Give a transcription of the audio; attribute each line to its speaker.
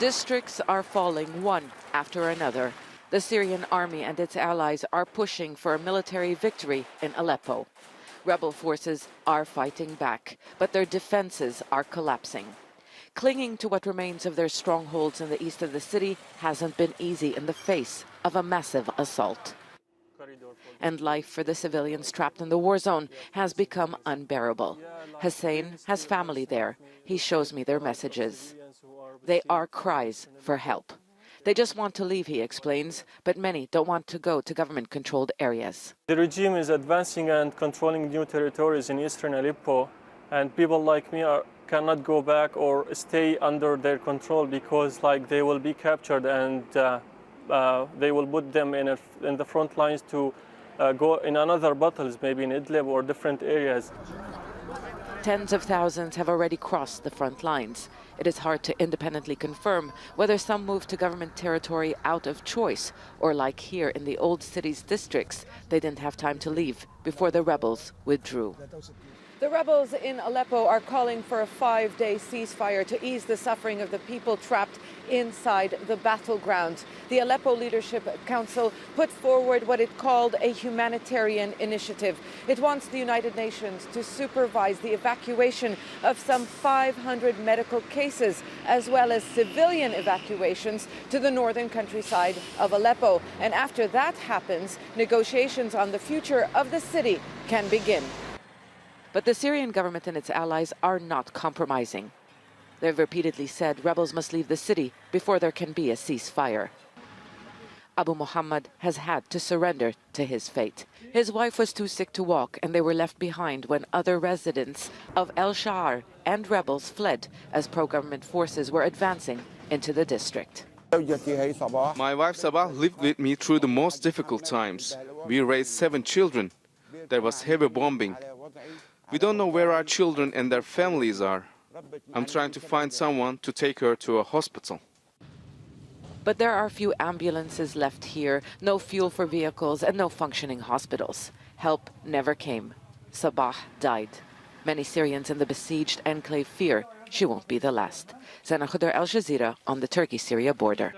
Speaker 1: Districts are falling one after another. The Syrian army and its allies are pushing for a military victory in Aleppo. Rebel forces are fighting back, but their defenses are collapsing. Clinging to what remains of their strongholds in the east of the city hasn't been easy in the face of a massive assault. And life for the civilians trapped in the war zone has become unbearable. Hussein has family there. He shows me their messages. They are cries for help. They just want to leave, he explains, but many don't want to go to government-controlled areas.
Speaker 2: The regime is advancing and controlling new territories in eastern Aleppo, and people like me cannot go back or stay under their control because they will be captured and they will put them in the front lines to go in another battles, maybe in Idlib or different areas.
Speaker 1: Tens of thousands have already crossed the front lines. It is hard to independently confirm whether some moved to government territory out of choice, or like here in the old city's districts, they didn't have time to leave before the rebels withdrew. The rebels in Aleppo are calling for a 5-day ceasefire to ease the suffering of the people trapped inside the battleground. The Aleppo Leadership Council put forward what it called a humanitarian initiative. It wants the United Nations to supervise the evacuation of some 500 medical cases, as well as civilian evacuations to the northern countryside of Aleppo. And after that happens, negotiations on the future of the city can begin. But the Syrian government and its allies are not compromising. They've repeatedly said rebels must leave the city before there can be a ceasefire. Abu Muhammad has had to surrender to his fate. His wife was too sick to walk, and they were left behind when other residents of El Shahar and rebels fled as pro-government forces were advancing into the district.
Speaker 3: My wife Sabah lived with me through the most difficult times. We raised 7 children. There was heavy bombing. We don't know where our children and their families are. I'm trying to find someone to take her to a hospital.
Speaker 1: But there are few ambulances left here, no fuel for vehicles, and no functioning hospitals. Help never came. Sabah died. Many Syrians in the besieged enclave fear she won't be the last. Sana Khudr, Al Jazeera, on the Turkey-Syria border.